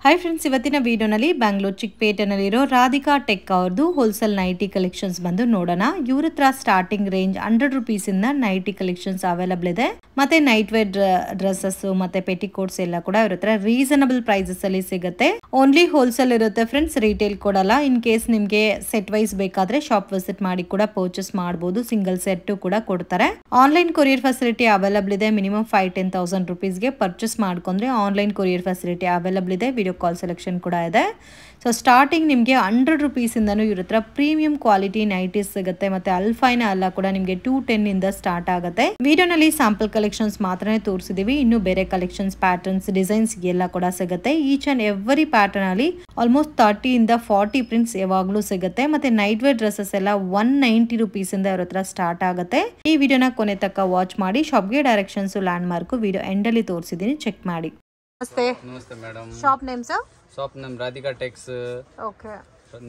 Hi friends ಇವತ್ತಿನ ವಿಡಿಯೋನಲ್ಲಿ Bangalore ಚಿಕ್ಕಪೇಟೆನಲ್ಲಿರೋ Radhika tech ಅವರದು ಹೋಲ್ಸೇಲ್ ನೈಟಿ ಕಲೆಕ್ಷನ್ಸ್ ಬಂದು ನೋಡೋಣ. ಇವರತ್ರ ಸ್ಟಾರ್ಟಿಂಗ್ ರೇಂಜ್ 100 ರೂಪೀಸ್ ಇಂದ ನೈಟಿ ಕಲೆಕ್ಷನ್ಸ್ ಅವೈಲಬಲ್ ಇದೆ. ಮತ್ತೆ ನೈಟ್ ವೇರ್ ಡ್ರೆಸ್ಸಸ್ ಮತ್ತೆ ಪೆಟಿಕೋಟ್ಸ್ ಎಲ್ಲ ಕೂಡ ಇವರತ್ರ ರೀಸನಬಲ್ ಪ್ರೈಸಸ್ ಅಲ್ಲಿ ಸಿಗುತ್ತೆ. ಓನ್ಲಿ ಹೋಲ್ಸೇಲ್ ಇರುತ್ತೆ ಫ್ರೆಂಡ್ಸ್, ರಿಟೇಲ್ ಕೊಡಲ್ಲ. ಇನ್ ಕೇಸ್ ನಿಮಗೆ ಸೆಟ್ ವೈಸ್ ಬೇಕಾದ್ರೆ ಶಾಪ್ ವಿಸಿಟ್ ಮಾಡಿ ಕೂಡ ಪರ್ಚೇಸ್ ಮಾಡಬಹುದು. ಸಿಂಗಲ್ ಸೆಟ್ ಕೂಡ ಕೊಡ್ತಾರೆ. ಆನ್ಲೈನ್ ಕೊರಿಯರ್ ಫೆಸಿಲಿಟಿ ಅವೈಲಬಲ್ ಇದೆ. ಮಿನಿಮಮ್ 5-10,000 ರೂಪೀಸ್ಗೆ ಪರ್ಚೇಸ್ ಮಾಡ್ಕೊಂಡ್ರೆ ಆನ್ಲೈನ್ ಕೊರಿಯರ್ ಫೆಸಿಲಿಟಿ ಅವೈಲಬಲ್ ಇದೆ. ವಿಡಿಯೋ ಕಾಲ್ ಸೆಲೆಕ್ಷನ್ ಕೂಡ ಇದೆ. ಸೊ ಸ್ಟಾರ್ಟಿಂಗ್ ನಿಮಗೆ 100 ರೂಪೀಸ್ ಇಂದನೂ ಇವ್ರ ಹತ್ರ ಪ್ರೀಮಿಯಂ ಕ್ವಾಲಿಟಿ ನೈಟೀಸ್ ಸಿಗುತ್ತೆ. ಮತ್ತೆ ಅಲ್ಫೈನ ಎಲ್ಲ ಕೂಡ ನಿಮಗೆ 210 ಇಂದ ಸ್ಟಾರ್ಟ್ ಆಗುತ್ತೆ. ವಿಡಿಯೋನಲ್ಲಿ ಸ್ಯಾಂಪಲ್ ಕಲೆಕ್ಷನ್ಸ್ ಮಾತ್ರನೇ ತೋರಿಸಿದೀವಿ. ಇನ್ನು ಬೇರೆ ಕಲೆಕ್ಷನ್ಸ್, ಪ್ಯಾಟರ್ನ್ಸ್, ಡಿಸೈನ್ಸ್ ಎಲ್ಲ ಕೂಡ ಸಿಗುತ್ತೆ. ಈಚ್ ಅಂಡ್ ಎವ್ರಿ ಪ್ಯಾಟರ್ನ್ ಅಲ್ಲಿ ಆಲ್ಮೋಸ್ಟ್ 30 ಇಂದ 40 ಪ್ರಿಂಟ್ಸ್ ಯಾವಾಗ್ಲೂ ಸಿಗುತ್ತೆ. ಮತ್ತೆ ನೈಟ್ ವೇರ್ ಡ್ರೆಸ್ಸಸ್ ಎಲ್ಲ 190 ರೂಪೀಸ್ ಇಂದ ಇವ್ರ ಹತ್ರ ಸ್ಟಾರ್ಟ್ ಆಗುತ್ತೆ. ಈ ವಿಡಿಯೋನ ಕೊನೆ ತನಕ ವಾಚ್ ಮಾಡಿ. ಶಾಪ್ಗೆ directions, land video end ಅಲ್ಲಿ ತೋರಿಸಿದೀನಿ, ಚೆಕ್ ಮಾಡಿ. नमस्ते madam. Shop name sir? Shop name Radhika Tex. Okay.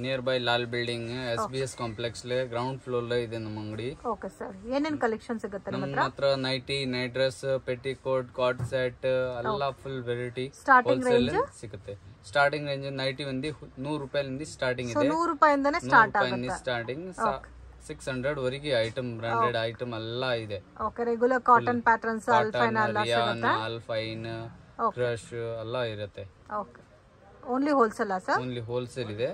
Near Lal building SBS complex ಲೇ ಗ್ರೌಂಡ್ ಫ್ಲೋರ್ ಲೇ ಇದೆ ನಮ್ಮ ಅಂಗಡಿ. ಓಕೆ ಸರ್, ಏನೇನ್ ಕಲೆಕ್ಷನ್ ಸಿಗುತ್ತೆ ನಮ್ಮ ಹತ್ರ? Nighty, night dress, petticoat, cord set ಎಲ್ಲ ಫುಲ್ ವೆರೈಟಿ ಹೋಲ್ಸೇಲ್ ಸಿಗುತ್ತೆ. ಸ್ಟಾರ್ಟಿಂಗ್ ರೇಂಜ್ ನೈಟಿ ಒಂದು 100 ರೂಪಾಯಿಂದ ಸ್ಟಾರ್ಟಿಂಗ್ ಇದೆ. 100 ರೂಪಾಯಿಂದನೇ ಸ್ಟಾರ್ಟ್ ಆಗುತ್ತೆ. ಸ್ಟಾರ್ಟಿಂಗ್ 600 ವರೆಗೆ ಐಟಮ್, ಬ್ರಾಂಡೆಡ್ ಐಟಮ್ ಎಲ್ಲ ಇದೆ. Okay. Regular cotton patterns, Alpine ಎಲ್ಲ ಸಿಗುತ್ತೆ. ಅಲ್ಫೈನ್, ಕ್ರಶ್ ಎಲ್ಲ ಇರುತ್ತೆ. Okay. Only wholesale sir? Only wholesale ಇದೆ.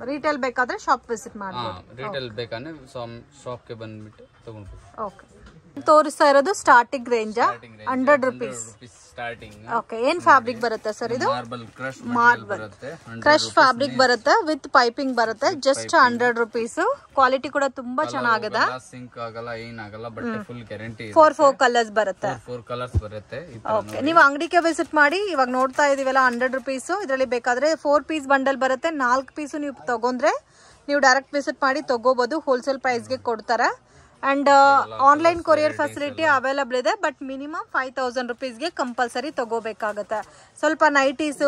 ರಿಟೇಲ್ ಬೇಕಾದ್ರೆ ಶಾಪ್ ವಿಸಿಟ್ ಮಾಡಬಹುದು. ರಿಟೇಲ್ ಬೇಕಾದ್ರೆ ಶಾಪ್ಗೆ ಬಂದ್ಬಿಟ್ಟು ತಗೊಂಡ್ಬೋದು. ಓಕೆ. ತೋರಿಸ್ತಾ ಇರೋದು starting range 100 rupees starting. Okay. ಏನ್ ಫ್ಯಾಬ್ರಿಕ್ ಬರುತ್ತೆ ಸರ್ ಇದು? ಮಾರ್ಬಲ್ ಕ್ರಶ್ ಬರುತ್ತೆ. ಕ್ರಶ್ ಫ್ಯಾಬ್ರಿಕ್ ಬರುತ್ತೆ ವಿತ್ ಪೈಪಿಂಗ್ ಬರುತ್ತೆ. Just 100 rupees. ಕ್ವಾಲಿಟಿ ಕೂಡ ತುಂಬಾ ಚೆನ್ನಾಗಿದೆ. ಸಿಂಕ್ ಆಗಲ್ಲ, ಏನಾಗಲ್ಲ, ಬಟ್ಟೆ ಫುಲ್ ಗ್ಯಾರಂಟಿ. 4 ಕಲರ್ಸ್ ಬರುತ್ತೆ. 4 ಕಲರ್ಸ್ ಬರುತ್ತೆ. ಓಕೆ. ನೀವು ಅಂಗಡಿಗೆ ವಿಸಿಟ್ ಮಾಡಿ. ಇವಾಗ ನೋಡ್ತಾ ಇದೀವಲ್ಲ 100 ರೂಪೀಸ್. ಇದರಲ್ಲಿ ಬೇಕಾದ್ರೆ 4 ಪೀಸ್ ಬಂಡಲ್ ಬರುತ್ತೆ. 4 ಪೀಸ್ ನೀವು ತಗೊಂಡ್ರೆ ನೀವು ಡೈರೆಕ್ಟ್ ವಿಸಿಟ್ ಮಾಡಿ ತಗೋಬಹುದು. ಹೋಲ್ಸೇಲ್ ಪ್ರೈಸ್ಗೆ ಕೊಡ್ತಾರೆ. And online courier facility available ಇದೆ. ಬಟ್ ಮಿನಿಮಮ್ 5,000 ರೂಪೀಸ್ಗೆ ಕಂಪಲ್ಸರಿ ತಗೋಬೇಕಾಗುತ್ತೆ. ಸ್ವಲ್ಪ ನೈಟೀಸ್,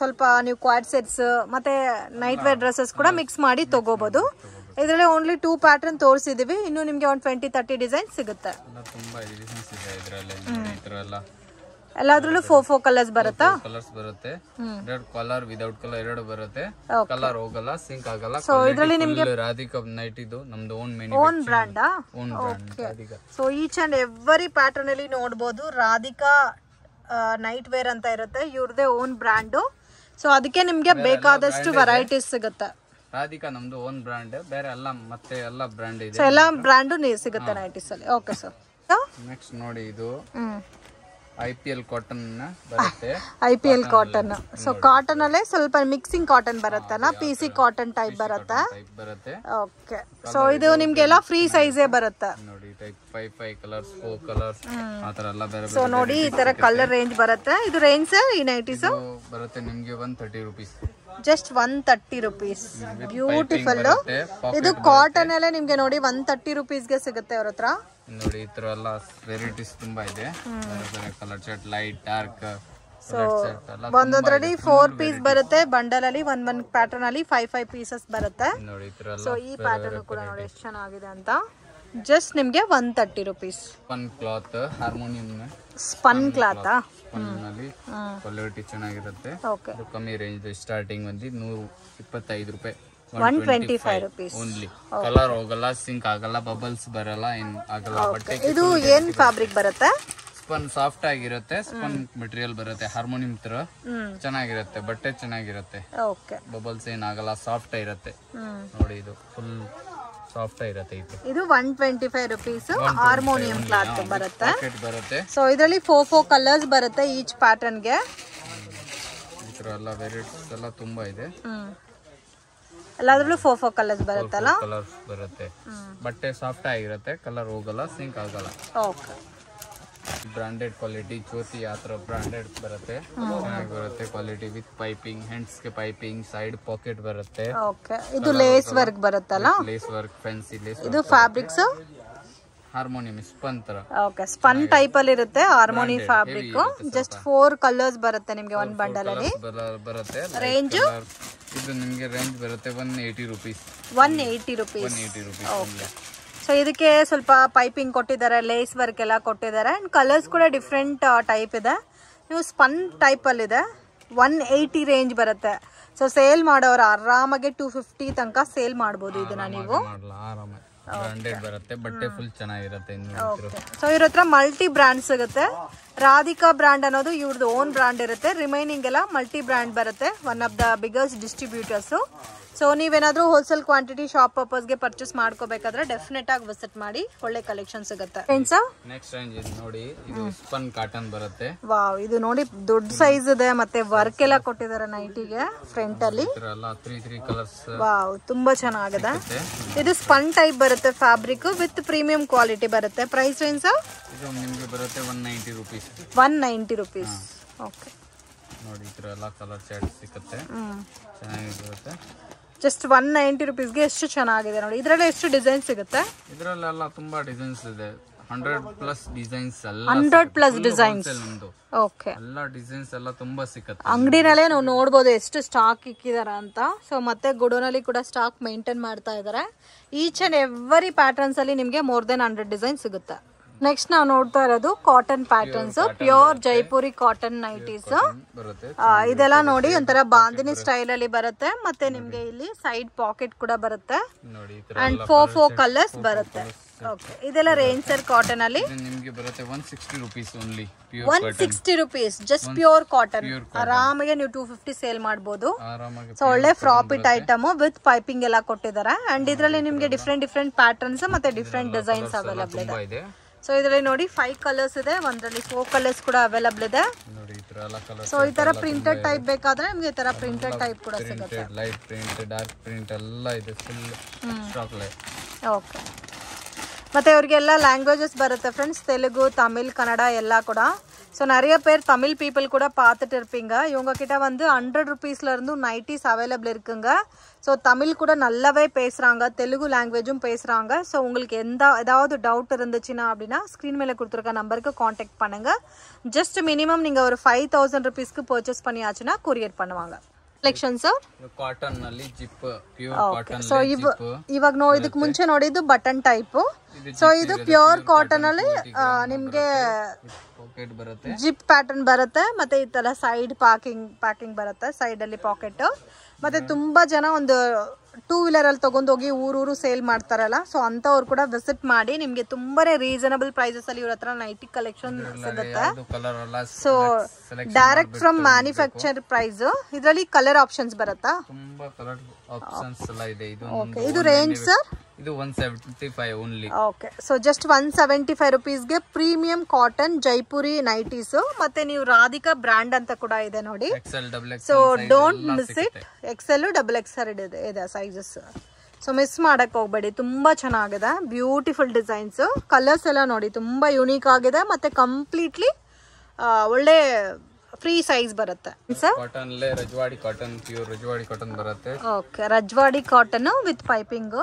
ಸ್ವಲ್ಪ ನೀವು ಕ್ವಾಡ್ ಸೆಟ್ಸ್ ಮತ್ತೆ ನೈಟ್ ವೇರ್ ಡ್ರೆಸ್ಸಸ್ ಕೂಡ ಮಿಕ್ಸ್ ಮಾಡಿ ತಗೋಬಹುದು. ಇದರಲ್ಲಿ ಓನ್ಲಿ 2 ಪ್ಯಾಟರ್ನ್ ತೋರಿಸಿದೀವಿ. ಇನ್ನು ನಿಮ್ಗೆ ಒಂದು 20-30 ಡಿಸೈನ್ ಸಿಗುತ್ತೆ. ಎಲ್ಲಾದ್ರಲ್ಲೂ 4 ಕಲರ್ಸ್ ಬರುತ್ತಾ? ಕಲರ್ಸ್ ಬರುತ್ತೆ. ಕಲರ್ ವಿದೌಟ್ ಕಲರ್ ಎರಡು ಬರುತ್ತೆ. ಕಲರ್ ಹೋಗಲ್ಲ, ಸಿಂಕ್ ಆಗಲ್ಲ. ಸೊ ಇದರಲ್ಲಿ ನಿಮ್ಗೆ ರಾಧಿಕಾ ನೈಟ್ ಇದು ನಮ್ದು own brand. So each and every pattern ಅಲ್ಲಿ ನೋಡಬಹುದು ರಾಧಿಕಾ ನೈಟ್ ವೇರ್ ಅಂತ ಇರುತ್ತೆ. ಇವ್ರದೇ ಓನ್ ಬ್ರಾಂಡ್. ಸೊ ಅದಕ್ಕೆ ನಿಮ್ಗೆ ಬೇಕಾದಷ್ಟು ವೆರೈಟೀಸ್ ಸಿಗುತ್ತೆ. ರಾಧಿಕಾ ನಮ್ದು ಓನ್ ಬ್ರಾಂಡ್, ಬೇರೆ ಎಲ್ಲ ಮತ್ತೆ ಎಲ್ಲ ಬ್ರಾಂಡ್ ಇದೆ. ಸೊ ಎಲ್ಲ ಬ್ರಾಂಡು ಸಿಗುತ್ತೆ ನೈಟೀಸ್ ಅಲ್ಲಿ. Okay sir. ನೆಕ್ಸ್ಟ್ ನೋಡಿ, ಇದು IPL ಕಾಟನ್ ಬರುತ್ತೆ. IPL cotton. ಸೊ ಕಾಟನ್ ಅಲ್ಲೇ ಸ್ವಲ್ಪ ಮಿಕ್ಸಿಂಗ್ ಕಾಟನ್ ಬರುತ್ತಲ್ಲ, PC ಕಾಟನ್ ಟೈಪ್ ಬರುತ್ತೆ. ಓಕೆ. ಸೊ ಇದು ನಿಮ್ಗೆಲ್ಲ ಫ್ರೀ ಸೈಜೇ ಬರುತ್ತೆ ನೋಡಿ. 5 ಕಲರ್ಸ್, 4 ಕಲರ್ಸ್ ಆತರ ಎಲ್ಲ ಬೇರೆ. ಸೊ ನೋಡಿ ಈ ತರ ಕಲರ್ ರೇಂಜ್ ಬರುತ್ತೆ. ಇದು ರೇಂಜ್ ಸರ್ ಈ ನೈಟೀಸ್ ಬರುತ್ತೆ ನಿಮ್ಗೆ 130 ರೂಪೀಸ್. Just 130 rupees. ಬ್ಯೂಟಿಫುಲ್. ಇದು ಕಾಟನ್ ಅಲ್ಲೇ ನಿಮ್ಗೆ ನೋಡಿ 130 ರೂಪೀಸ್ಗೆ ಸಿಗುತ್ತೆ ಅವ್ರ ಹತ್ರ. ನೋಡಿ ಈ ತರ ಎಲ್ಲ ವೆರೈಟೀಸ್ ತುಂಬಾ ಇದೆ. Colour set, light, dark. So ಒಂದೊಂದ್ರಲ್ಲಿ 4 ಪೀಸ್ ಬರುತ್ತೆ. ಬಂಡಲ್ ಅಲ್ಲಿ ಒಂದ್ ಪ್ಯಾಟರ್ನ್ ಅಲ್ಲಿ 5 ಪೀಸಸ್ ಬರುತ್ತೆ. ಸೊ ಈ ಪ್ಯಾಟರ್ನ್ ಕೂಡ ನೋಡಿ ಎಷ್ಟು ಚೆನ್ನಾಗಿದೆ ಅಂತ. ಜಸ್ಟ್ ನಿಮ್ಗೆ 130 rupees. Spun cloth, harmonium spun cloth quality ಚೆನ್ನಾಗಿರುತ್ತೆ. ಓಕೆ. ಕಮ್ಮಿ ರೇಂಜ್ ಸ್ಟಾರ್ಟಿಂಗ್ ಬಂದು 125 ರೂಪಾಯಿ. 125 ರೂಪೀಸ್ ಓನ್ಲಿ. ಕಲರ್ ಹೋಗಲ್ಲ, ಸಿಂಕ್ ಆಗಲ್ಲ, ಬಬಲ್ಸ್ ಬರಲ್ಲ, ಏನ್ ಆಗಲ್ಲ. ಬಟ್ಟೆ ಇದು ಏನ್ ಫ್ಯಾಬ್ರಿಕ್ ಬರುತ್ತೆ? ಸ್ಪನ್ ಸಾಫ್ಟ್ ಆಗಿರುತ್ತೆ. ಸ್ಪನ್ ಮೆಟೀರಿಯಲ್ ಬರುತ್ತೆ. ಹಾರ್ಮೋನಿಯಂ ತರ ಚೆನ್ನಾಗಿರುತ್ತೆ. ಬಟ್ಟೆ ಚೆನ್ನಾಗಿರುತ್ತೆ. ಓಕೆ. ಬಬಲ್ಸ್ ಏನಾಗಲ್ಲ, ಸಾಫ್ಟ್ ಇರುತ್ತೆ. ನೋಡಿ ಇದು ಫುಲ್ ಸಾಫ್ಟ್ ಇರುತ್ತೆ. ಇದು 125 ರೂಪೀಸ್. ಹಾರ್ಮೋನಿಯಂ ಕ್ಲಾತ್ ಬರುತ್ತೆ. ಬರುತ್ತೆ. ಸೊ ಇದರಲ್ಲಿ 4 ಕಲರ್ಸ್ ಬರುತ್ತೆ ಈಚ್ ಪ್ಯಾಟರ್ನ್ ಗೆ. ಈ ತರ ಎಲ್ಲ ವೆರೈಟೀಸ್ ಎಲ್ಲ ತುಂಬಾ ಇದೆ. ಎಲ್ಲಾದ್ರಲ್ಲೂ 4 ಕಲರ್ಸ್ ಬರುತ್ತಲ್ಲ. ಕಲರ್ಸ್ ಬರುತ್ತೆ. ಬಟ್ಟೆ ಸಾಫ್ಟ್ ಆಗಿರುತ್ತೆ. ಕಲರ್ ಹೋಗಲ್ಲ, ಸಿಂಕ್ ಆಗಲ್ಲ. ಓಕೆ. ಬ್ರಾಂಡೆಡ್ ಕ್ವಾಲಿಟಿ, ಜ್ಯೋತಿ ಆತರ ಬ್ರಾಂಡೆಡ್ ಬರುತ್ತೆ. ಚೆನ್ನಾಗಿ ಬರುತ್ತೆ ಕ್ವಾಲಿಟಿ ವಿತ್ ಪೈಪಿಂಗ್, ಹ್ಯಾಂಡ್ಸ್ ಗೆ ಪೈಪಿಂಗ್, ಸೈಡ್ ಪಾಕೆಟ್ ಬರುತ್ತೆ. ಓಕೆ. ಇದು ಲೇಸ್ ವರ್ಕ್ ಬರುತ್ತಲ್ಲ. Lace work, fancy lace. ಇದು ಫ್ಯಾಬ್ರಿಕ್ಸ್ ಹಾರ್ಮೋನಿಯಂ ಸ್ಪನ್ ತರ. ಓಕೆ. ಸ್ಪನ್ ಟೈಪ್ ಅಲ್ಲಿ ಇರುತ್ತೆ ಹಾರ್ಮೋನಿ ಫ್ಯಾಬ್ರಿಕ್. ಜಸ್ಟ್ 4 ಕಲರ್ಸ್ ಬರುತ್ತೆ ನಿಮ್ಗೆ ಒಂದ್ ಬಂಡಲ್ ಅಲ್ಲಿ. ಬರುತ್ತೆ. ರೇಂಜ್ ಇದು ನಿಮ್ಗೆ ರೇಂಜ್ ಬರುತ್ತೆ 180 ರೂಪೀಸ್. 180 ರೂಪೀಸ್. ಓಕೆ. ಸೊ ಇದಕ್ಕೆ ಸ್ವಲ್ಪ ಪೈಪಿಂಗ್ ಕೊಟ್ಟಿದ್ದಾರೆ, ಲೇಸ್ ವರ್ಕ್ ಎಲ್ಲ ಕೊಟ್ಟಿದ್ದಾರೆ. ಅಂಡ್ ಕಲರ್ಸ್ ಕೂಡ ಡಿಫ್ರೆಂಟ್ ಟೈಪ್ ಇದೆ. ನೀವು ಸ್ಪನ್ ಟೈಪ್ ಅಲ್ಲಿ ಇದೆ. 180 ರೇಂಜ್ ಬರುತ್ತೆ. ಸೊ ಸೇಲ್ ಮಾಡೋರು ಆರಾಮಾಗಿ 250 ತನಕ ಸೇಲ್ ಮಾಡಬಹುದು ಇದನ್ನ ನೀವು. ಬ್ರಾಂಡೆಡ್ ಬರುತ್ತೆ, ಬಟ್ಟೆ ಫುಲ್ ಚೆನ್ನಾಗಿರುತ್ತೆ. ಸೊ ಇವ್ರ ಹತ್ರ ಮಲ್ಟಿ ಬ್ರ್ಯಾಂಡ್ ಸಿಗುತ್ತೆ. ರಾಧಿಕಾ ಬ್ರ್ಯಾಂಡ್ ಅನ್ನೋದು ಇವ್ರದ್ದು ಓನ್ ಬ್ರ್ಯಾಂಡ್ ಇರುತ್ತೆ, ರಿಮೈನಿಂಗ್ ಎಲ್ಲ ಮಲ್ಟಿ ಬ್ರ್ಯಾಂಡ್ ಬರುತ್ತೆ. One of the biggest distributors. So ನೀವೇನಾದ್ರೂ ಹೋಲ್ಸೇಲ್ ಕ್ವಾಂಟಿಟಿ ಶಾಪ್ ಪರ್ಪಸ್ಗೆ ಪರ್ಚೇಸ್ ಮಾಡ್ಕೋಬೇಕಾದ್ರೆ ಡೆಫಿನೆಟ್ ಆಗಿ ವಿಸಿಟ್ ಮಾಡಿ, ಒಳ್ಳೆ ಕಲೆಕ್ಷನ್ ಸಿಗುತ್ತೆ. ನೆಕ್ಸ್ಟ್ ರೇಂಜ್ ಇದು ನೋಡಿ, ಇದು ಸ್ಪನ್ ಕಾಟನ್ ಬರುತ್ತೆ. ವಾವ್, ಇದು ನೋಡಿ ದೊಡ್ಡ ಸೈಜ್ ಇದೆ, ಮತ್ತೆ ವರ್ಕ್ ಎಲ್ಲ ಕೊಟ್ಟಿದ್ದಾರೆ ನೈಟಿಗೆ ಫ್ರಂಟ್ ಅಲ್ಲಿ. 3 ಕಲರ್ಸ್. ವಾವ್, ತುಂಬಾ ಚೆನ್ನಾಗಿದೆ. ಇದು ಸ್ಪನ್ ಟೈಪ್ ಬರುತ್ತೆ, ಫ್ಯಾಬ್ರಿಕ್ ವಿತ್ ಪ್ರೀಮಿಯಂ ಕ್ವಾಲಿಟಿ ಬರುತ್ತೆ. ಪ್ರೈಸ್ ರೇಂಜ್ ಇದು ನಿಮಗೆ ಬರುತ್ತೆ 190 ರೂಪೀಸ್. 190 ರೂಪೀಸ್. ಓಕೆ ನೋಡಿ, ಈ ತರ ಎಲ್ಲ ಕಲರ್ ಶೇಡ್ ಸಿಗುತ್ತೆ, ಚೆನ್ನಾಗಿರುತ್ತೆ. ಜಸ್ಟ್ 190 ರೂಪೀಸ್ಗೆ ಎಷ್ಟು ಚೆನ್ನಾಗಿದೆ ನೋಡಿ. ಇದರಲ್ಲಿ ಎಷ್ಟು ಡಿಸೈನ್ ಸಿಗುತ್ತೆ? ಇದರಲ್ಲೆಲ್ಲ ತುಂಬಾ ಡಿಸೈನ್ಸ್ ಇದೆ, 100+ ಡಿಸೈನ್ಸ್. 100+ ಡಿಸೈನ್ಸ್. ಓಕೆ, ಎಲ್ಲ ಡಿಸೈನ್ಸ್ ಎಲ್ಲ ತುಂಬಾ ಸಿಗುತ್ತೆ. ಅಂಗಡಿನಲ್ಲೇ ನಾವು ನೋಡಬಹುದು ಎಷ್ಟು ಸ್ಟಾಕ್ ಇಕ್ಕಿದಾರ ಅಂತ. ಸೊ ಮತ್ತೆ ಗುಡೋನಲ್ಲಿ ಕೂಡ ಸ್ಟಾಕ್ ಮೇಂಟೈನ್ ಮಾಡ್ತಾ ಇದಾರೆ. ಈಚ್ ಅಂಡ್ ಎವ್ರಿ ಪ್ಯಾಟರ್ನ್ಸ್ ಅಲ್ಲಿ ನಿಮ್ಗೆ ಮೋರ್ ದೆನ್ 100 ಡಿಸೈನ್ ಸಿಗುತ್ತೆ. ನೆಕ್ಸ್ಟ್ ನಾವು ನೋಡ್ತಾ ಇರೋದು cotton patterns, pure Jaipuri cotton nighties. ಇದೆಲ್ಲ ನೋಡಿ ಒಂಥರ ಬಾಂದಿನಿ ಸ್ಟೈಲ್ ಅಲ್ಲಿ ಬರುತ್ತೆ. ಮತ್ತೆ ನಿಮ್ಗೆ ಇಲ್ಲಿ ಸೈಡ್ ಪಾಕೆಟ್ ಕೂಡ ಬರುತ್ತೆ ಅಂಡ್ 4 ಕಲರ್ಸ್ ಬರುತ್ತೆ. ಓಕೆ, ಇದೆಲ್ಲ ರೇಂಜ್ ಸರ್ ಕಾಟನ್ ಅಲ್ಲಿ ನಿಮಗೆ ಬರುತ್ತೆ 160 rupees only. 160 rupees just pure cotton. ಆರಾಮಾಗಿ ನೀವು 250 ಸೇಲ್ ಮಾಡಬಹುದು. ಸೊ ಒಳ್ಳೆ ಪ್ರಾಫಿಟ್ ಐಟಮ್ ವಿತ್ ಪೈಪಿಂಗ್ ಎಲ್ಲ ಕೊಟ್ಟಿದ್ದಾರೆ. ಅಂಡ್ ಇದರಲ್ಲಿ ನಿಮ್ಗೆ ಡಿಫ್ರೆಂಟ್ ಪ್ಯಾಟರ್ನ್ಸ್ ಮತ್ತೆ ಡಿಫ್ರೆಂಟ್ ಡಿಸೈನ್ಸ್ ಅವೈಲಬಲ್ ಇದೆ. ಸೊ ಇದರಲ್ಲಿ ನೋಡಿ 5 ಕಲರ್ಸ್ ಇದೆ, ಒಂದರಲ್ಲಿ 4 ಕಲರ್ಸ್ ಕೂಡ ಅವೈಲಬಲ್ ಇದೆ. ಸೊ ಈ ತರ ಪ್ರಿಂಟೆಡ್ ಟೈಪ್ ಬೇಕಾದ್ರೆ ನಿಮ್ಗೆ ಈ ತರ ಪ್ರಿಂಟೆಡ್ ಟೈಪ್ ಕೂಡ ಸಿಗುತ್ತೆ. ಲೈಟ್ ಪ್ರಿಂಟ್, ಡಾರ್ಕ್ ಪ್ರಿಂಟ್ ಎಲ್ಲ ಇದೆ, ಫುಲ್ ಸ್ಟಾಕ್ ಲೈಟ್. ಓಕೆ, ಮತ್ತೆ ಅವ್ರಿಗೆಲ್ಲ ಲ್ಯಾಂಗ್ವೇಜಸ್ ಬರುತ್ತೆ ಫ್ರೆಂಡ್ಸ್, ತೆಲುಗು, ತಮಿಳ್, ಕನ್ನಡ ಎಲ್ಲ ಕೂಡ. ஸோ நிறைய பேர் தமிழ் பீப்புள் கூட பார்த்துட்டு இருப்பீங்க. இவங்க கிட்ட வந்து 100 ரூபீஸ்ல இருந்து நைட்டிஸ் அவைலபிள் இருக்குங்க. ஸோ தமிழ் கூட நல்லாவே பேசுறாங்க, தெலுங்கு லாங்குவேஜும் பேசுறாங்க. ஸோ உங்களுக்கு ஏதாவது டவுட் இருந்துச்சுன்னா அப்படின்னா ஸ்க்ரீன் மேலே கொடுத்துருக்க நம்பருக்கு காண்டாக்ட் பண்ணுங்க. ஜஸ்ட் மினிமம் நீங்க ஒரு 5000 ருபீஸ்க்கு பர்ச்சேஸ் பண்ணியாச்சுன்னா கொரியர் பண்ணுவாங்க. ಕಲೆಕ್ಷನ್ ಸರ್ ಕಾಟನ್ ನಲ್ಲಿ ಜಿಪ್, ಪ್ಯೂರ್ ಕಾಟನ್. ಸೊ ಇವಾಗ ನೋಡಿ ಇದಕ್ಕೆ ಮುಂಚೆ ನೋಡಿದ್ದು ಬಟನ್ ಟೈಪ್. ಸೊ ಇದು ಪ್ಯೂರ್ ಕಾಟನ್ ಅಲ್ಲಿ ನಿಮ್ಗೆ ಜಿಪ್ ಪ್ಯಾಟರ್ನ್ ಬರುತ್ತೆ. ಮತ್ತೆ ಈ ತರ ಸೈಡ್ ಪ್ಯಾಕಿಂಗ್ ಬರುತ್ತೆ, ಸೈಡ್ ಅಲ್ಲಿ ಪಾಕೆಟ್. ಮತ್ತೆ ತುಂಬಾ ಜನ ಒಂದು 2 ವೀಲರ್ ಅಲ್ಲಿ ತಗೊಂಡೋಗಿ ಊರೂರು ಸೇಲ್ ಮಾಡ್ತಾರಲ್ಲ, ಸೊ ಅಂತವ್ರು ಕೂಡ ವಿಸಿಟ್ ಮಾಡಿ. ನಿಮ್ಗೆ ತುಂಬಾನೇ ರೀಸನಬಲ್ ಪ್ರೈಸಸ್ ಅಲ್ಲಿ ಇವ್ರ ಹತ್ರ ನೈಟಿ ಕಲೆಕ್ಷನ್ ಸಿಗುತ್ತೆ. So direct from manufacture price. ಇದರಲ್ಲಿ ಕಲರ್ ಆಪ್ಷನ್ಸ್ ಬರುತ್ತಾ? ತುಂಬಾ ಕಲರ್ ಆಪ್ಷನ್ಸ್ ಎಲ್ಲ ಇದೆ. ಇದು ರೇಂಜ್ ಸರ್? ಇದು 175 ಓನ್ಲಿ. ಓಕೆ, ಸೊ ಜಸ್ಟ್ 175 ರುಪೀಸ್ಗೆ ಪ್ರೀಮಿಯಂ ಕಾಟನ್ ಜೈಪುರಿ ನೈಟೀಸ್. ಮತ್ತೆ ನೀವು ರಾಧಿಕಾ ಬ್ರ್ಯಾಂಡ್ ಅಂತ ಕೂಡ ಇದೆ ನೋಡಿ. So don't miss it. XL XXL ಇದೆ ಸೈಜಸ್. ಸೊ ಮಿಸ್ ಮಾಡಕ್ ಹೋಗ್ಬೇಡಿ, ತುಂಬಾ ಚೆನ್ನಾಗಿದೆ. ಬ್ಯೂಟಿಫುಲ್ ಡಿಸೈನ್ಸ್, ಕಲರ್ಸ್ ಎಲ್ಲ ನೋಡಿ ತುಂಬಾ ಯೂನಿಕ್ ಆಗಿದೆ. ಮತ್ತೆ ಕಂಪ್ಲೀಟ್ಲಿ ಒಳ್ಳೆ ಫ್ರೀ ಸೈಜ್ ಬರುತ್ತೆ ಸರ್. ಕಾಟನ್ ಲೇ Rajwadi cotton, pure Rajwadi cotton ಬರುತ್ತೆ. Okay, Rajwadi cotton with piping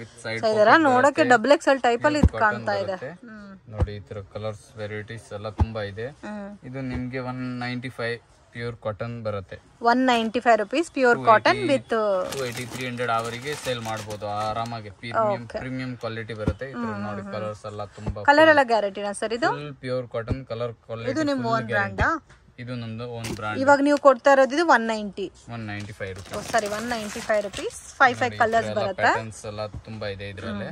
with side. ಇದೆಲ್ಲ ನೋಡಕ್ಕೆ XXL ಟೈಪ್ ಅಲ್ಲಿ ಇದು ಕಾಣ್ತಾ ಇದೆ ನೋಡಿ. ಈ ತರ ಕಲರ್ಸ್ ವೆರೈಟೀಸ್ ಎಲ್ಲ ತುಂಬಾ ಇದೆ. ಇದು ನಿಮ್ಗೆ 195 ಪ್ಯೂರ್ ಕಾಟನ್ ಬರುತ್ತೆ. 195 ರುಪೀಸ್ ಪ್ಯೂರ್ ಕಾಟನ್ ವಿತ್ 280-300 ಅವರಿಗೆ ಸೇಲ್ ಮಾಡಬಹುದು ಆರಾಮಾಗಿ. ಪ್ರೀಮಿಯಂ ಕ್ವಾಲಿಟಿ ಬರುತ್ತೆ. ನೋಡಿ ಕಲರ್ಸ್ ಎಲ್ಲ ತುಂಬಾ. ಕಲರ್ ಎಲ್ಲ ಗ್ಯಾರಂಟಿನಾ ಸರ್? ಇದು ಪ್ಯೂರ್ ಕಾಟನ್ ಕಲರ್ ಕ್ವಾಲಿಟಿ. ಇದು ನಿಮ್ಮ ಓನ್ ಬ್ರ್ಯಾಂಡಾ? ಇದು ನಮ್ದು ಓನ್ ಬ್ರಾಂಡ್. ಇವಾಗ ನೀವು ಕೊಡ್ತಾ ಇರೋದು ಇದು 195 ರೂಪೀಸ್. ಸಾರಿ 195 ರೂಪೀಸ್. 5 ಕಲರ್ಸ್ ಬರುತ್ತೆ. ಪ್ಯಾಟರ್ನ್ಸ್ ಎಲ್ಲ ತುಂಬಾ ಇದೆ ಇದರಲ್ಲಿ.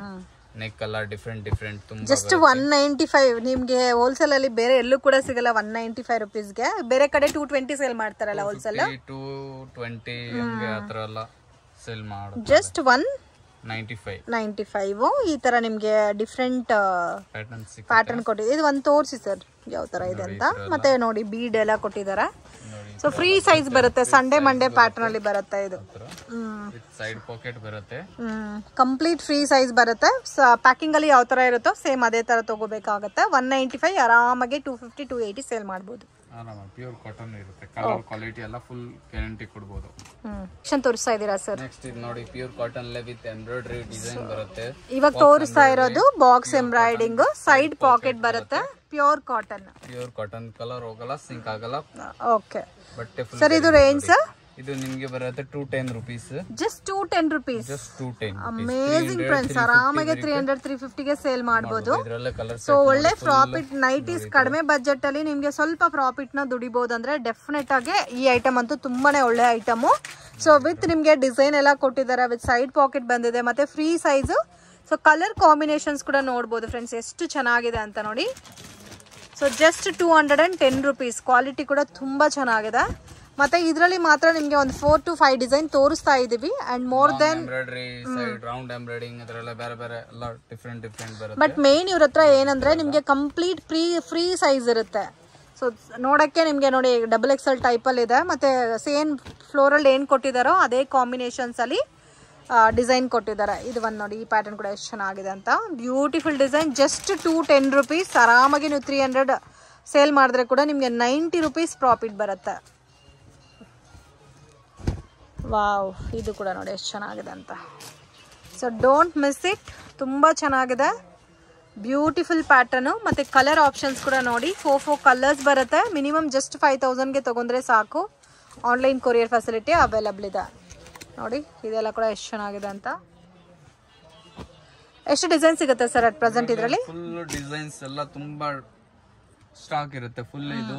ನೆಕ್ ಎಲ್ಲ ಡಿಫರೆಂಟ್ ತುಂಬಾ. ಜಸ್ಟ್ 195 ನಿಮ್ಗೆ ಹೋಲ್ಸೇಲ್ ಅಲ್ಲಿ ಬೇರೆ ಎಲ್ಲೂ ಕೂಡ ಸಿಗಲ್ಲ 195 ರುಪೀಸ್ಗೆ. ಬೇರೆ ಕಡೆ 220 ಸೇಲ್ ಮಾಡ್ತಾರಲ್ಲ ಹೋಲ್ಸೇಲ್. 220 ಹಂಗೆ ಆತರ ಎಲ್ಲ ಸೇಲ್ ಮಾಡೋದು. ಜಸ್ಟ್ 195 ಈ ತರ ನಿಮ್ಗೆ ಡಿಫರೆಂಟ್ ಪ್ಯಾಟರ್ನ್ ಕೊಟ್ಟಿದೆ. ಇದು ಒಂದು ತೋರಿಸಿ ಸರ್ ಯಾವ ತರ ಇದೆ ಅಂತ. ಮತ್ತೆ ನೋಡಿ ಬೀಡ್ ಎಲ್ಲ ಕೊಟ್ಟಿದ್ದಾರೆ. ಸೊ ಫ್ರೀ ಸೈಜ್ ಬರುತ್ತೆ, ಸಂಡೇ ಮಂಡೇ ಪ್ಯಾಟರ್ನ್ ಅಲ್ಲಿ ಬರುತ್ತೆ. ಇದು ಸೈಡ್ ಪಾಕೆಟ್ ಬರುತ್ತೆ, ಕಂಪ್ಲೀಟ್ ಫ್ರೀ ಸೈಜ್ ಬರುತ್ತೆ. ಪ್ಯಾಕಿಂಗ್ ಅಲ್ಲಿ ಯಾವ ತರ ಇರುತ್ತೋ ಸೇಮ್ ಅದೇ ತರ ತಗೋಬೇಕಾಗುತ್ತೆ. 195 ಆರಾಮಾಗಿ 250-280 ಸೇಲ್ ಮಾಡಬಹುದು. ಪ್ಯೂರ್ ಕಾಟನ್ ಇರುತ್ತೆ. ಕಲರ್ ಕ್ವಾಲಿಟಿ ಎಲ್ಲ ಫುಲ್ ಗ್ಯಾರಂಟಿ ಕೊಡಬಹುದು. ತೋರಿಸ್ತಾ ಇದೀರಾ ಸರ್? ನೆಕ್ಸ್ಟ್ ಇದು ನೋಡಿ pure cotton Le with embroidery design ಬರುತ್ತೆ. ಇವಾಗ ತೋರಿಸ್ತಾ ಇರೋದು ಬಾಕ್ಸ್ ಎಂಬ್ರಾಯ್ಡಿಂಗ್, ಸೈಡ್ ಪಾಕೆಟ್ ಬರುತ್ತೆ. ಪ್ಯೂರ್ ಕಾಟನ್ ಕಲರ್ ಹೋಗಲ್ಲ, ಸಿಂಕ್ ಆಗಲ್ಲ. ಓಕೆ ಸರ್, ಇದು ರೇಂಜ್ ಸರ್? ಇದು ನಿಮ್ಗೆ ಬರುತ್ತೆ 210 rupees. Just 210 rupees. Just 210. Amazing friends, ಆರಾಮಾಗಿ 300-350 ಗೆ ಸೇಲ್ ಮಾಡಬಹುದು. ಸೊ ಒಳ್ಳೆ ಪ್ರಾಫಿಟ್, ನೈಟೀಸ್ ಕಡಿಮೆ ಬಜೆಟ್ ಅಲ್ಲಿ ನಿಮ್ಗೆ ಸ್ವಲ್ಪ ಪ್ರಾಫಿಟ್ ನ ದುಡಿಬಹುದು ಅಂದ್ರೆ ಡೆಫಿನೆಟ್ ಆಗಿ ಈ ಐಟಮ್ ಅಂತೂ ತುಂಬಾನೇ ಒಳ್ಳೆ ಐಟಮ್. ಸೊ ವಿತ್ ನಿಮ್ಗೆ ಡಿಸೈನ್ ಎಲ್ಲ ಕೊಟ್ಟಿದ್ದಾರೆ, ವಿತ್ ಸೈಡ್ ಪಾಕೆಟ್ ಬಂದಿದೆ, ಮತ್ತೆ free size. So colour combinations ಕೂಡ ನೋಡಬಹುದು ಫ್ರೆಂಡ್ಸ್, ಎಷ್ಟು ಚೆನ್ನಾಗಿದೆ ಅಂತ ನೋಡಿ. So just 210 rupees. ಕ್ವಾಲಿಟಿ ಕೂಡ ತುಂಬಾ ಚೆನ್ನಾಗಿದೆ. ಮತ್ತೆ ಇದರಲ್ಲಿ ಮಾತ್ರ ನಿಮ್ಗೆ ಒಂದು 4 to 5 ಡಿಸೈನ್ ತೋರಿಸ್ತಾ ಇದೀವಿ. And more then embroidery, side round embroidering ಅದರೆಲ್ಲ ಬೇರೆ ಬೇರೆ ಎಲ್ಲ ಡಿಫರೆಂಟ್ ಬರುತ್ತೆ. ಬಟ್ ಮೇನ್ ಇವ್ರ ಹತ್ರ ಏನಂದ್ರೆ ನಿಮ್ಗೆ ಕಂಪ್ಲೀಟ್ ಫ್ರೀ ಸೈಜ್ ಇರುತ್ತೆ. ಸೊ ನೋಡಕ್ಕೆ ನಿಮ್ಗೆ ನೋಡಿ XXL ಟೈಪ್ ಅಲ್ಲಿ ಇದೆ. ಮತ್ತೆ ಸೇಮ್ ಫ್ಲೋರಲ್ ಏನ್ ಕೊಟ್ಟಿದಾರೋ ಅದೇ ಕಾಂಬಿನೇಷನ್ಸ್ ಅಲ್ಲಿ ಡಿಸೈನ್ ಕೊಟ್ಟಿದ್ದಾರೆ. ಇದು ಒಂದು ನೋಡಿ, ಈ ಪ್ಯಾಟರ್ನ್ ಕೂಡ ಎಷ್ಟು ಚೆನ್ನಾಗಿದೆ ಅಂತ. Beautiful design. Just 210 rupees. ಆರಾಮಾಗಿ ನೀವು 300 ಸೇಲ್ ಮಾಡಿದ್ರೆ ಕೂಡ ನಿಮ್ಗೆ 90 rupees ಪ್ರಾಫಿಟ್ ಬರುತ್ತೆ. ವಾವ್, ಇದು ಕೂಡ ನೋಡಿ ಎಷ್ಟು ಚೆನ್ನಾಗಿದೆ ಅಂತ. So don't miss it. ತುಂಬ ಚೆನ್ನಾಗಿದೆ, ಬ್ಯೂಟಿಫುಲ್ ಪ್ಯಾಟರ್ನು. ಮತ್ತು ಕಲರ್ ಆಪ್ಷನ್ಸ್ ಕೂಡ ನೋಡಿ, 4 ಕಲರ್ಸ್ ಬರುತ್ತೆ. ಮಿನಿಮಮ್ ಜಸ್ಟ್ 5000ಗೆ ತೊಗೊಂಡ್ರೆ ಸಾಕು. ಆನ್ಲೈನ್ ಕೊರಿಯರ್ ಫೆಸಿಲಿಟಿ ಅವೈಲಬಲ್ ಇದೆ ನೋಡಿ. ಇದೆಲ್ಲ ಕೂಡ ಎಷ್ಟು ಚೆನ್ನಾಗಿದೆ ಅಂತ. ಎಷ್ಟು ಡಿಸೈನ್ ಸಿಗುತ್ತೆ ಸರ್ ಅಟ್ ಪ್ರೆಸೆಂಟ್ ಇದರಲ್ಲಿ? ಫುಲ್ ಡಿಸೈನ್ಸ್ ಎಲ್ಲ ತುಂಬಾ ಸ್ಟಾಕ್ ಇರುತ್ತೆ. ಫುಲ್ ಇದು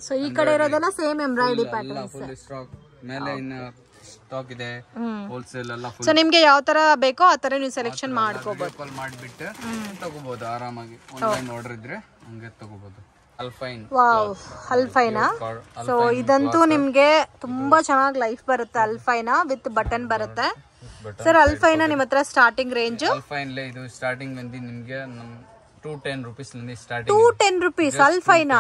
ಸೊ ಈ ಕಡೆ ಇರೋದೆಲ್ಲ same embroidery patterns. Full stack ಮೇಲೆ ಇನ್ನು ಸ್ಟಾಕ್ ಇದೆ. ಹೋಲ್ಸೇಲ್ ಎಲ್ಲ ಫುಲ್. ಸೊ ನಿಮಗೆ ಯಾವ ತರ ಬೇಕೋ ಆ ತರ ನೀವು ಸೆಲೆಕ್ಷನ್ ಮಾಡ್ಕೋಬಹುದು. ಕಾಲ್ ಮಾಡಿಬಿಟ್ಟು ತಗೋಬಹುದು ಆರಾಮಾಗಿ. ಆನ್ಲೈನ್ ಆರ್ಡರ್ ಇದ್ರೆ ಹಂಗೆ ತಗೋಬಹುದು. ಅಲ್ಫೈನ್. ವಾವ್, ಅಲ್ಫೈನಾ? ಸೊ ಇದಂತೂ ನಿಮ್ಗೆ ತುಂಬಾ ಚೆನ್ನಾಗಿ ಲೈಫ್ ಬರುತ್ತೆ. ಅಲ್ಫೈನಾ ವಿತ್ ಬಟನ್ ಬರುತ್ತೆ. ಸರ್ ಅಲ್ಫೈನಾ ನಿಮ್ಮ ಹತ್ರ ಸ್ಟಾರ್ಟಿಂಗ್ ರೇಂಜ್? ಅಲ್ಫೈನ್ ಇದು ಸ್ಟಾರ್ಟಿಂಗ್ ಬಂದು ನಿಮ್ಗೆ 210 rupees ಸ್ಟಾರ್ಟಿಂಗ್. 210 rupees ಅಲ್ಫೈನಾ?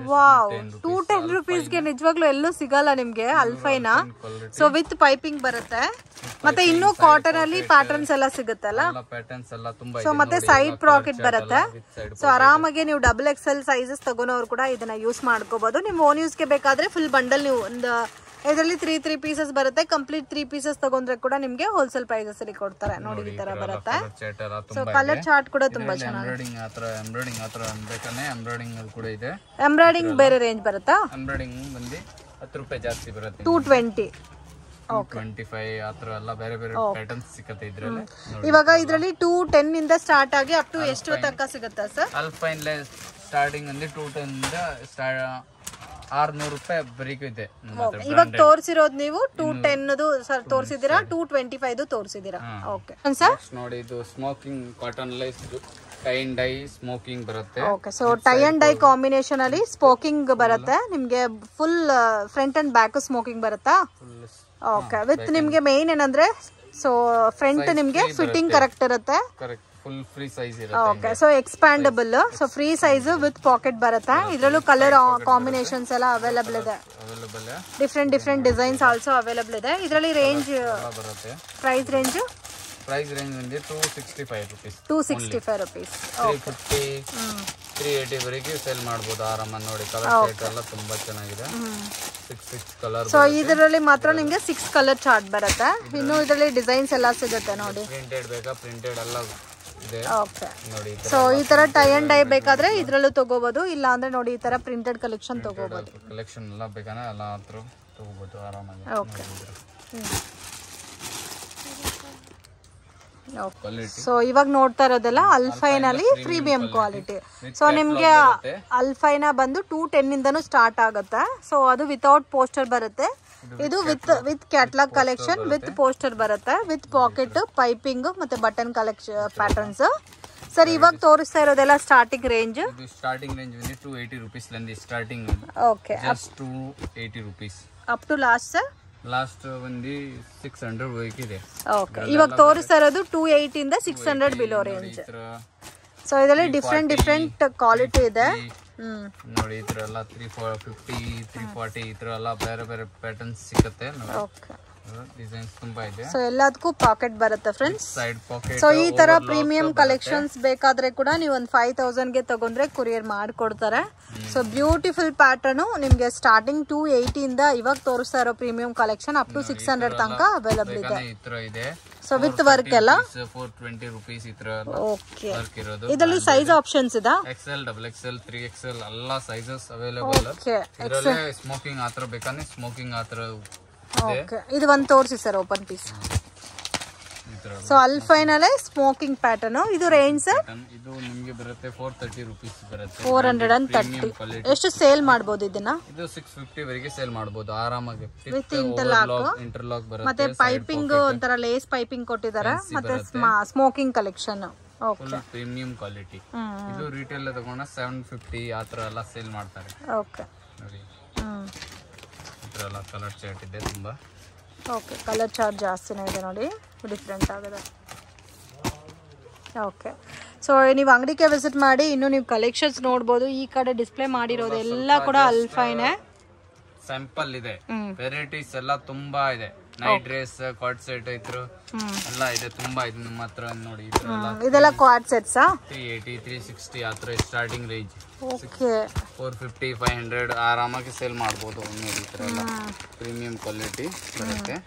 ವಾವ್, 210 rupees ಗೆ ನಿಜವಾಗ್ಲೂ ಎಲ್ಲೂ ಸಿಗಲ್ಲ ನಿಮ್ಗೆ ಅಲ್ಫೈನಾ. ಸೊ ವಿತ್ ಪೈಪಿಂಗ್ ಬರುತ್ತೆ. ಮತ್ತೆ ಇನ್ನೂ ಕಾಟನ್ ಅಲ್ಲಿ ಪ್ಯಾಟರ್ನ್ಸ್ ಎಲ್ಲ ಸಿಗುತ್ತಲ್ಲ. ಸೊ ಮತ್ತೆ ಸೈಡ್ ಪಾಕೆಟ್ ಬರುತ್ತೆ. ಸೊ ಆರಾಮಾಗಿ ನೀವು XXL ಸೈಜಸ್ ತಗೋನವ್ರು ಕೂಡ ಇದನ್ನ ಯೂಸ್ ಮಾಡ್ಕೋಬಹುದು. ನಿಮ್ ಓನ್ ಯೂಸ್ಗೆ ಬೇಕಾದ್ರೆ ಫುಲ್ ಬಂಡಲ್ ನೀವು ಒಂದು ಇದರಲ್ಲಿ 3 ಪೀಸಸ್ ಬರುತ್ತೆ. ಕಂಪ್ಲೀಟ್ 3 ಪೀಸಸ್ ತಗೊಂಡ್ರೆ ಕೂಡ ನಿಮ್ಗೆ ಹೋಲ್ಸೇಲ್ ಪ್ರೈಸಸ್ ಅಲ್ಲಿ ಕೊಡ್ತಾರೆ ನೋಡಿ. ಈ ತರ ಬರುತ್ತೆ. ಸೊ ಕಲರ್ ಚಾರ್ಟ್ ಕೂಡ ತುಂಬಾ ಚೆನ್ನಾಗಿದೆ. ಎಂಬ್ರಾಯ್ಡಿಂಗ್ ಬೇರೆ ರೇಂಜ್ ಬರುತ್ತಾ? ಎಂಬ್ರಾಯ್ಡಿಂಗ್ ಬಂದು 10 ರೂಪಾಯಿ ಜಾಸ್ತಿ ಬರುತ್ತೆ. 220, 25 ಆತರ ಎಲ್ಲ ಬೇರೆ ಬೇರೆ ಪ್ಯಾಟರ್ನ್ಸ್ ಸಿಗುತ್ತೆ ಇದ್ರಲ್ಲಿ. ಇವಾಗ ಇದರಲ್ಲಿ 210 ಇಂದ ಸ್ಟಾರ್ಟ್ ಆಗಿ ಅಪ್ ಟು ಎಷ್ಟು ತನಕ ಸಿಗುತ್ತೆ ಸರ್? ಅಲ್ಫೈನ್ ಸ್ಟಾರ್ಟಿಂಗ್ ಅಂದ್ರೆ 210 ಇಂದ 600 ರೂಪಾಯಿ ಬರೀಕು ಇದೆ. ಇವಾಗ ತೋರಿಸಿರೋದು ನೀವು 210 ಸರ್ ತೋರಿಸಿದೀರಾ, 225 ತೋರಿಸಿದೀರಾ. ಓಕೆ ಸರ್ ನೋಡಿ, ಇದು ಸ್ಮೋಕಿಂಗ್ ಕಾಟನ್ ಲೈಸ್ ಟೈ ಅಂಡ್ ಡೈ ಸ್ಮೋಕಿಂಗ್ ಬರುತ್ತೆ. Okay, so tie and dye combination ಅಲ್ಲಿ ಸ್ಮೋಕಿಂಗ್ ಬರುತ್ತೆ ನಿಮ್ಗೆ. Full front and back smocking ಬರುತ್ತಾ? ಓಕೆ, ವಿತ್ ನಿಮ್ಗೆ ಮೇನ್ ಏನಂದ್ರೆ ಸೊ ಫ್ರಂಟ್ ನಿಮ್ಗೆ ಫಿಟ್ಟಿಂಗ್ ಕರೆಕ್ಟ್ ಇರುತ್ತೆ. ಫುಲ್ ಫ್ರೀ ಸೈಜ್ ಇರುತ್ತೆ. Okay, so expandable. So free size with pocket ಬರುತ್ತೆ. ಇದರಲ್ಲೂ ಕಲರ್ ಕಾಂಬಿನೇಷನ್ಸ್ ಎಲ್ಲ ಅವೈಲಬಲ್ ಇದೆ. ಡಿಫ್ರೆಂಟ್ ಡಿಸೈನ್ಸ್ ಆಲ್ಸೋ ಅವೈಲಬಲ್ ಇದೆ. ಇದರಲ್ಲಿ ರೇಂಜ್ ಬರುತ್ತೆ. ಪ್ರೈಸ್ ರೇಂಜ್ ಬಂದು 265 rupees. 265 rupees. 350 380 ವರೆಗೆ ಸೇಲ್ ಮಾಡಬಹುದು ಆರಾಮಾಗಿ ನೋಡಿ. ಕಲರ್ ಸೆಟ್ ಎಲ್ಲ ತುಂಬಾ ಚೆನ್ನಾಗಿದೆ. 6 ಕಲರ್. ಸೊ ಇದರಲ್ಲಿ ಮಾತ್ರ ನಿಮಗೆ 6 ಕಲರ್ ಚಾರ್ಟ್ ಬರುತ್ತೆ. ಇನ್ನು ಇದರಲ್ಲಿ ಡಿಸೈನ್ಸ್ ಎಲ್ಲ ಸಿಗುತ್ತೆ ನೋಡಿ. ಪ್ರಿಂಟೆಡ್ ಬೇಕಾ? ಪ್ರಿಂಟೆಡ್ ಎಲ್ಲ ಇದೆ. ಓಕೆ, ಸೊ ಈ ತರ ಟೈ ಅಂಡ್ ಡೈ ಬೇಕಾದ್ರೆ ಇದ್ರಲ್ಲೂ ತಗೋಬಹುದು. ಇಲ್ಲ ಅಂದ್ರೆ ನೋಡಿ ಈ ತರ ಪ್ರಿಂಟೆಡ್ ಕಲೆಕ್ಷನ್ ತಗೋಬಹುದು. ಕಲೆಕ್ಷನ್ ಎಲ್ಲ ಬೇಕಾದ್ರೆ ಎಲ್ಲ ಹತ್ರ ತಗೋಬಹುದು ಆರಾಮಾಗಿ. ಓಕೆ, ಸೊ ಇವಾಗ ನೋಡ್ತಾ ಇರೋದೆಲ್ಲ ಅಲ್ಫೈನ್ ಅಲ್ಲಿ ಪ್ರೀಮಿಯಂ ಕ್ವಾಲಿಟಿ. ಸೊ ನಿಮ್ಗೆ ಅಲ್ಫೈನಾ ಬಂದು 210 ಇಂದನೂ ಸ್ಟಾರ್ಟ್ ಆಗುತ್ತೆ. ಸೊ ಅದು ವಿತೌಟ್ ಪೋಸ್ಟರ್ ಬರುತ್ತೆ. ಇದು with catalogue collection with poster ಬರುತ್ತೆ, ವಿತ್ ಪಾಕೆಟ್, ಪೈಪಿಂಗ್ ಮತ್ತೆ ಬಟನ್ ಕಲೆಕ್ಷನ್ ಪ್ಯಾಟರ್ನ್ಸ್. ಸರ್ ಇವಾಗ ತೋರಿಸ್ತಾ ಇರೋದೆಲ್ಲ starting range? Starting range 280 rupees starting. Okay, just 280 rupees up to last sir? Last ಬಂದು 600 ಹೋಗಿದೆ. ಓಕೆ, ಇವಾಗ ತೋರಿಸ್ತಾ ಇರೋದು 280 ಇಂದ 600 ಬಿಲೋ ರೇಂಜ್. ಸೊ ಇದರಲ್ಲಿ ಡಿಫ್ರೆಂಟ್ ಕ್ವಾಲಿಟಿ ಇದೆ ನೋಡಿ. ಈ ತರ ಎಲ್ಲ 350 340 ಈ ತರ ಎಲ್ಲ ಬೇರೆ ಬೇರೆ ಪ್ಯಾಟರ್ನ್ಸ್ ಸಿಗುತ್ತೆ. ಓಕೆ, ಡಿಸೈನ್ಸ್ ತುಂಬಾ ಇದೆ. ಸೊ ಎಲ್ಲದಕ್ಕೂ ಪಾಕೆಟ್ ಬರುತ್ತೆ ಫ್ರೆಂಡ್ಸ್. Side packet. ಸೊ ಈ ತರ ಪ್ರೀಮಿಯಂ ಕಲೆಕ್ಷನ್ಸ್ ಬೇಕಾದ್ರೆ ಕೂಡ ನೀವು ಒಂದು 5000 ಗೆ ತಗೊಂಡ್ರೆ ಕೊರಿಯರ್ ಮಾಡ್ಕೊಡ್ತಾರೆ. ಸೊ ಬ್ಯೂಟಿಫುಲ್ ಪ್ಯಾಟರ್ನ್ ನಿಮ್ಗೆ ಸ್ಟಾರ್ಟಿಂಗ್ 280 ಇಂದ ಇವಾಗ ತೋರಿಸ್ತಾ ಇರೋ ಪ್ರೀಮಿಯಂ ಕಲೆಕ್ಷನ್ ಅಪ್ ಟು 600 ತನಕ ಅವೈಲಬಲ್ ಇದೆ. ಈ ತರ ಇದೆ. ಸೊ ವಿತ್ ವರ್ಕ್ ಎಲ್ಲ 420 rupees ಈ ತರ ಓಕೆ. ವರ್ಕ್ ಇರೋದು. ಇದರಲ್ಲಿ ಸೈಜ್ ಆಪ್ಷನ್ಸ್ ಇದೆ. XL, XXL, 3XL ಎಲ್ಲ ಸೈಜಸ್ ಅವೈಲೇಬಲ್. ಇದರಲ್ಲೇ ಸ್ಮೋಕಿಂಗ್ ಆತರ ಬೇಕಂದ್ರೆ ಸ್ಮೋಕಿಂಗ್ ಆತರ ಓಕೆ ಇದು ಒಂದು ತೋರಿಸಿ ಸರ್ ಓಪನ್ ಪೀಸ್. ಸೊ ಅಲ್ಫೈನಲ್ಲೇ ಸ್ಮೋಕಿಂಗ್ ಪ್ಯಾಟರ್ನ್. ಇದು ರೇಂಜ್ ಸರ್? ಇದು ನಿಮಗೆ ಬರುತ್ತೆ 430 ರೂಪೀಸ್ ಬರುತ್ತೆ. 430. ಎಷ್ಟು ಸೇಲ್ ಮಾಡಬಹುದು ಇದನ್ನ? ಇದು 650 ವರೆಗೆ ಸೇಲ್ ಮಾಡಬಹುದು ಆರಾಮಾಗಿ. ವಿತ್ ಇಂಟರ್ಲಾಕ್ ಬರುತ್ತೆ. ಮತ್ತೆ ಪೈಪಿಂಗ್ ಒಂತರ ಲೇಸ್ ಪೈಪಿಂಗ್ ಕೊಟ್ಟಿದ್ದಾರೆ. ಮತ್ತೆ smoking collection. Okay premium quality. ಇದು ರಿಟೇಲ್ ತಗೊಂಡ 750 ಆ ತರ ಎಲ್ಲ ಸೇಲ್ ಮಾಡ್ತಾರೆ. ಓಕೆ ನೋಡಿ ಈ ತರ ಎಲ್ಲ ಕಲರ್ ಚಾರ್ಟ್ ಇದೆ ತುಂಬಾ. ಓಕೆ ಕಲರ್ ಚಾರ್ಟ್ ಜಾಸ್ತಿನೇ ಇದೆ ನೋಡಿ, ಡಿಫ್ರೆಂಟ್ ಆಗಿದೆ. ಓಕೆ ಸೊ ನೀವು ಅಂಗಡಿಗೆ ವಿಸಿಟ್ ಮಾಡಿ ಇನ್ನು ನೀವು ಕಲೆಕ್ಷನ್ಸ್ ನೋಡ್ಬೋದು. ಈ ಕಡೆ ಡಿಸ್ಪ್ಲೇ ಮಾಡಿರೋದು ಎಲ್ಲ ಕೂಡ ಅಲ್ಫೈನೇ. ಸ್ಯಾಂಪಲ್ ಇದೆ, ವೆರೈಟೀಸ್ ಎಲ್ಲ ತುಂಬಾ ಇದೆ. ನೈಟ್ ಡ್ರೆಸ್, ಕಾರ್ಡ್ ಸೆಟ್ ಇದ್ರು ಎಲ್ಲ ಇದೆ, ತುಂಬಾ ಇದೆ ನಮ್ಮ ಹತ್ರ. ನೋಡಿ ಇದೆಲ್ಲ ಕಾರ್ಡ್ ಸೆಟ್ಸ್ 380 360 ಆ ತರ ಸ್ಟಾರ್ಟಿಂಗ್ ರೇಂಜ್. ಓಕೆ 450 500 ಆರಾಮಾಗಿ ಸೇಲ್ ಮಾಡಬಹುದು. ನೋಡಿ ಈ ತರ ಎಲ್ಲ ಪ್ರೀಮಿಯಂ ಕ್ವಾಲಿಟಿ ಬರುತ್ತೆ.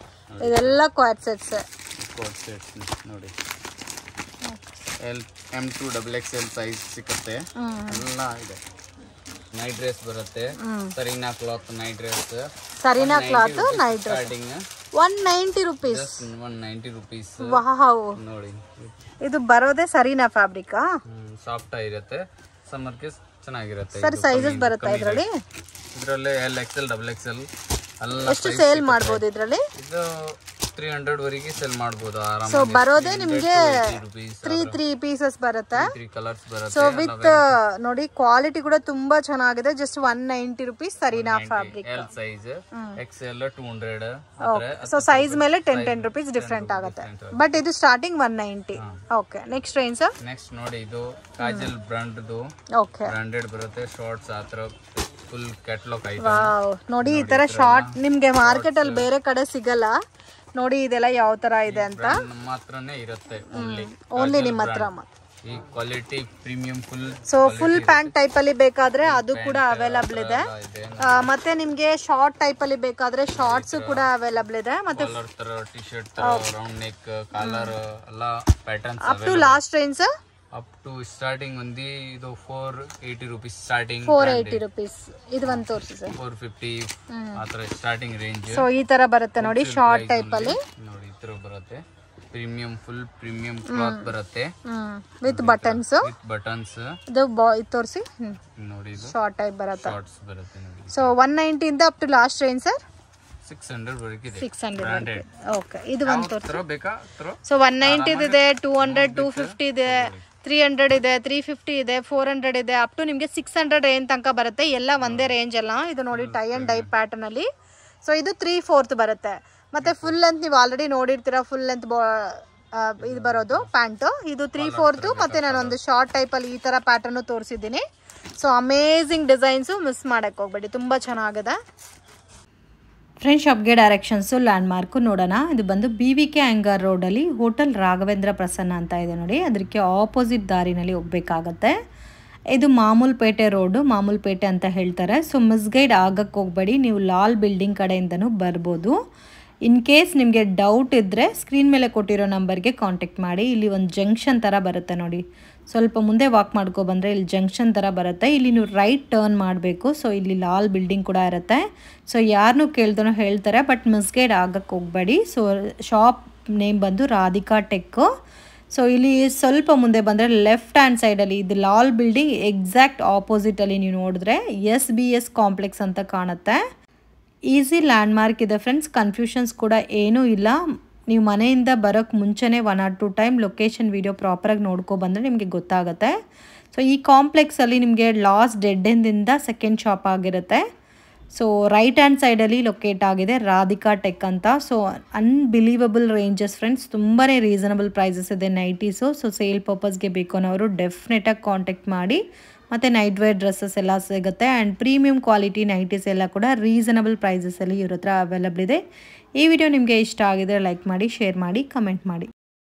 ಇದೆಲ್ಲ ಕಾರ್ಡ್ ಸೆಟ್ಸ್. ಕಾರ್ಡ್ ಸೆಟ್ಸ್ ನೋಡಿ M2 XXL ಸೈಜ್ ಸಿಗುತ್ತೆ. ಎಲ್ಲ ಇದೆ. ನೈಟ್ ಡ್ರೆಸ್ ಬರುತ್ತೆ, ಸರೀನಾ ಕ್ಲಾತ್ ನೈಟ್ ಡ್ರೆಸ್. ಸರೀನಾ cloth night dress starting 190 rupees. 190 rupees. Wow ನೋಡಿ ಇದು ಬರೋದೇ ಸರೀನಾ ಫ್ಯಾಬ್ರಿಕ್. ಸಾಫ್ಟ್ ಆಗಿರುತ್ತೆ, ಸಮ್ಮರ್ಗೆ ಚೆನ್ನಾಗಿರುತ್ತೆ. ಸರ್ ಸೈಜಸ್ ಬರುತ್ತೆ ಇದರಲ್ಲಿ? ಇದರಲ್ಲಿ LXL XXL ಎಲ್ಲ. ಎಷ್ಟು ಸೇಲ್ ಮಾಡಬಹುದು ಇದರಲ್ಲಿ? ಇದು 300 ವರೆಗೆ ಸೇಲ್ ಮಾಡಬಹುದು ಆರಾಮಾಗಿ. ಸೊ ಬರೋದೇ ನಿಮಗೆ 3 ಪೀಸಸ್ ಬರುತ್ತೆ. 3 ಕಲರ್ಸ್ ಬರುತ್ತೆ. ಸೊ ವಿತ್ ನೋಡಿ ಕ್ವಾಲಿಟಿ ಕೂಡ ತುಂಬಾ ಚೆನ್ನಾಗಿದೆ. ಜಸ್ಟ್ 190 ರೂಪೀಸ್ ಸರೀನಾ fabric. L size, XL 200. So size ಮೇಲೆ 10 ರೂಪೀಸ್ ಡಿಫ್ರೆಂಟ್ ಆಗುತ್ತೆ. ಬಟ್ ಇದು starting 190. Okay next range sir? Next ನೋಡಿ ಇದು ಕಾಜಲ್ ಬ್ರಾಂಡ್ದು. ಓಕೆ ಬ್ರಾಂಡೆಡ್ ಬರುತ್ತೆ. ಶಾರ್ಟ್ಸ್ ಆತರ ಫುಲ್ ಕ್ಯಾಟಲಾಗ್ ಐಟಮ್. ವಾವ್ ನೋಡಿ ಈ ತರ ಶಾರ್ಟ್ ನಿಮ್ಗೆ ಮಾರ್ಕೆಟ್ ಅಲ್ಲಿ ಬೇರೆ ಕಡೆ ಸಿಗಲ್ಲ. ನೋಡಿ ಇದೆಲ್ಲ ಯಾವ ತರ ಇದೆ ಅಂತ. ನಮ್ಮ ಹತ್ರನೇ ಇರುತ್ತೆ ಓನ್ಲಿ ನಿಮ್ಮ ಹತ್ರ. ಈ quality premium full. So full pant type ಅಲ್ಲಿ ಬೇಕಾದ್ರೆ ಅದು ಕೂಡ ಅವೈಲಬಲ್ ಇದೆ. ಮತ್ತೆ ನಿಮ್ಗೆ ಶಾರ್ಟ್ ಟೈಪ್ ಅಲ್ಲಿ ಬೇಕಾದ್ರೆ ಶಾರ್ಟ್ಸ್ ಕೂಡ ಅವೈಲಬಲ್ ಇದೆ. ಮತ್ತೆ ಟಿ ಶರ್ಟ್ ತರ ರೌಂಡ್ ನೆಕ್ ಕಾಲರ್ ಎಲ್ಲ patterns up to last range up to starting ಒಂದು ಇದು 480 ರೂಪೀಸ್ ಸ್ಟಾರ್ಟಿಂಗ್. 480 ರೂಪೀಸ್. ಇದು ಒಂದು ತೋರಿಸಿ ಸರ್. 450 ಆ ತರ ಸ್ಟಾರ್ಟಿಂಗ್ ರೇಂಜ್. ಸೊ ಈ ತರ ಬರುತ್ತೆ ನೋಡಿ ಶಾರ್ಟ್ ಟೈಪ್ ಅಲ್ಲಿ. ನೋಡಿ ಈ ತರ ಬರುತ್ತೆ. ಪ್ರೀಮಿಯಂ ಫುಲ್ ಪ್ರೀಮಿಯಂ ಕ್ಲಾತ್ ಬರುತ್ತೆ ವಿತ್ ಬಟನ್ಸ್. ಇದು ತೋರಿಸಿ ನೋಡಿ. ಇದು ಶಾರ್ಟ್ ಟೈಪ್ ಬರುತ್ತೆ. ಶಾರ್ಟ್ಸ್ ಬರುತ್ತೆ ನೋಡಿ. ಸೊ 190 ಇಂದ up to last range sir 600 ವರೆಗೆ ಇದೆ. 600. ಓಕೆ ಇದು ಒಂದು ತೋರಿಸಿ. ಬೇಕಾ? ಸೊ 190 ಇದೆ, 200, 250 ಇದೆ, 300 ಇದೆ, 350 ಇದೆ, 400 ಇದೆ, ಅಪ್ ಟು ನಿಮಗೆ 600 ರೇಂಜ್ ತನಕ ಬರುತ್ತೆ. ಎಲ್ಲ ಒಂದೇ ರೇಂಜ್ ಅಲ್ಲ. ಇದು ನೋಡಿ ಟೈ ಅಂಡ್ ಡೈ ಪ್ಯಾಟರ್ನ್ ಅಲ್ಲಿ. ಸೊ ಇದು 3/4 ಬರುತ್ತೆ. ಮತ್ತೆ ಫುಲ್ ಲೆಂತ್ ನೀವು ಆಲ್ರೆಡಿ ನೋಡಿರ್ತೀರಾ. ಫುಲ್ ಲೆಂತ್ ಇದು ಬರೋದು ಪ್ಯಾಂಟ್. ಇದು 3/4. ಮತ್ತೆ ನಾನು ಒಂದು ಶಾರ್ಟ್ ಟೈಪ್ ಅಲ್ಲಿ ಈ ತರ ಪ್ಯಾಟರ್ನ್ ತೋರಿಸಿದ್ದೀನಿ. ಸೊ ಅಮೇಝಿಂಗ್ ಡಿಸೈನ್ಸ್, ಮಿಸ್ ಮಾಡಕ್ಕೆ ಹೋಗ್ಬೇಡಿ, ತುಂಬಾ ಚೆನ್ನಾಗಿದೆ. ಫ್ರೆಂಡ್ ಶಾಪ್ಗೆ ಡೈರೆಕ್ಷನ್ಸು ಲ್ಯಾಂಡ್ ಮಾರ್ಕು ನೋಡೋಣ. ಇದು ಬಂದು BVK ಆ್ಯಂಗರ್ ರೋಡಲ್ಲಿ ಹೋಟೆಲ್ ರಾಘವೇಂದ್ರ ಪ್ರಸನ್ನ ಅಂತ ಇದೆ ನೋಡಿ. ಅದಕ್ಕೆ ಆಪೋಸಿಟ್ ದಾರಿನಲ್ಲಿ ಹೋಗ್ಬೇಕಾಗತ್ತೆ. ಇದು ಮಾಮೂಲ್ಪೇಟೆ ರೋಡು, ಮಾಮೂಲ್ಪೇಟೆ ಅಂತ ಹೇಳ್ತಾರೆ. ಸೊ ಮಿಸ್ಗೈಡ್ ಆಗಕ್ಕೆ ಹೋಗಬೇಡಿ. ನೀವು ಲಾಲ್ ಬಿಲ್ಡಿಂಗ್ ಕಡೆಯಿಂದನೂ ಬರ್ಬೋದು. ಇನ್ ಕೇಸ್ ನಿಮಗೆ ಡೌಟ್ ಇದ್ದರೆ ಸ್ಕ್ರೀನ್ ಮೇಲೆ ಕೊಟ್ಟಿರೋ ನಂಬರ್ಗೆ ಕಾಂಟ್ಯಾಕ್ಟ್ ಮಾಡಿ. ಇಲ್ಲಿ ಒಂದು ಜಂಕ್ಷನ್ ಥರ ಬರುತ್ತೆ ನೋಡಿ. ಸ್ವಲ್ಪ ಮುಂದೆ ವಾಕ್ ಮಾಡ್ಕೊಬಂದರೆ ಇಲ್ಲಿ ಜಂಕ್ಷನ್ ಥರ ಬರುತ್ತೆ. ಇಲ್ಲಿ ನೀವು ರೈಟ್ ಟರ್ನ್ ಮಾಡಬೇಕು. ಸೊ ಇಲ್ಲಿ ಲಾಲ್ ಬಿಲ್ಡಿಂಗ್ ಕೂಡ ಇರುತ್ತೆ. ಸೊ ಯಾರನ್ನೂ ಕೇಳ್ದನೋ ಹೇಳ್ತಾರೆ, ಬಟ್ ಮಿಸ್ಗೈಡ್ ಆಗಕ್ಕೆ ಹೋಗಬೇಡಿ. ಸೊ ಶಾಪ್ ನೇಮ್ ಬಂದು ರಾಧಿಕಾ ಟೆಕ್ಕು. ಸೊ ಇಲ್ಲಿ ಸ್ವಲ್ಪ ಮುಂದೆ ಬಂದರೆ ಲೆಫ್ಟ್ ಹ್ಯಾಂಡ್ ಸೈಡಲ್ಲಿ ಇದು ಲಾಲ್ ಬಿಲ್ಡಿಂಗ್ ಎಕ್ಸಾಕ್ಟ್ ಆಪೋಸಿಟಲ್ಲಿ ನೀವು ನೋಡಿದ್ರೆ SBS ಕಾಂಪ್ಲೆಕ್ಸ್ ಅಂತ ಕಾಣುತ್ತೆ. ಈಸಿ ಲ್ಯಾಂಡ್ ಮಾರ್ಕ್ ಇದೆ ಫ್ರೆಂಡ್ಸ್. ಕನ್ಫ್ಯೂಷನ್ಸ್ ಕೂಡ ಏನೂ ಇಲ್ಲ. ನೀವು ಮನೆಯಿಂದ ಬರೋಕ್ಕೆ ಮುಂಚೆನೇ 1 or 2 ಟೈಮ್ ಲೊಕೇಶನ್ ವೀಡಿಯೋ ಪ್ರಾಪರಾಗಿ ನೋಡ್ಕೊಬಂದರೆ ನಿಮಗೆ ಗೊತ್ತಾಗುತ್ತೆ. ಸೊ ಈ ಕಾಂಪ್ಲೆಕ್ಸಲ್ಲಿ ನಿಮಗೆ ಲಾಸ್ಟ್ ಡೆಡ್ ಎಂದಿಂದ ಸೆಕೆಂಡ್ ಶಾಪ್ ಆಗಿರುತ್ತೆ. ಸೊ ರೈಟ್ ಹ್ಯಾಂಡ್ ಸೈಡಲ್ಲಿ ಲೊಕೇಟ್ ಆಗಿದೆ ರಾಧಿಕಾ ಟೆಕ್ ಅಂತ. ಸೊ ಅನ್ಬಿಲೀವಬಲ್ ರೇಂಜಸ್ ಫ್ರೆಂಡ್ಸ್, ತುಂಬಾ ರೀಸನಬಲ್ ಪ್ರೈಸಸ್ ಇದೆ ನೈಟೀಸು. ಸೊ ಸೇಲ್ ಪರ್ಪಸ್ಗೆ ಬೇಕು ಅನ್ನೋರು ಡೆಫಿನೆಟಾಗಿ ಕಾಂಟ್ಯಾಕ್ಟ್ ಮಾಡಿ. ಮತ್ತು ನೈಟ್ ವೇರ್ ಡ್ರೆಸ್ಸಸ್ ಎಲ್ಲ ಸಿಗುತ್ತೆ. ಆ್ಯಂಡ್ ಪ್ರೀಮಿಯಂ ಕ್ವಾಲಿಟಿ ನೈಟೀಸ್ ಎಲ್ಲ ಕೂಡ ರೀಸನಬಲ್ ಪ್ರೈಸಸಲ್ಲಿ ಇವ್ರ ಹತ್ರ ಅವೈಲಬಲ್ ಇದೆ. ಈ ವಿಡಿಯೋ ನಿಮಗೆ ಇಷ್ಟ ಆಗಿದ್ರೆ ಲೈಕ್ ಮಾಡಿ, ಶೇರ್ ಮಾಡಿ, ಕಮೆಂಟ್ ಮಾಡಿ.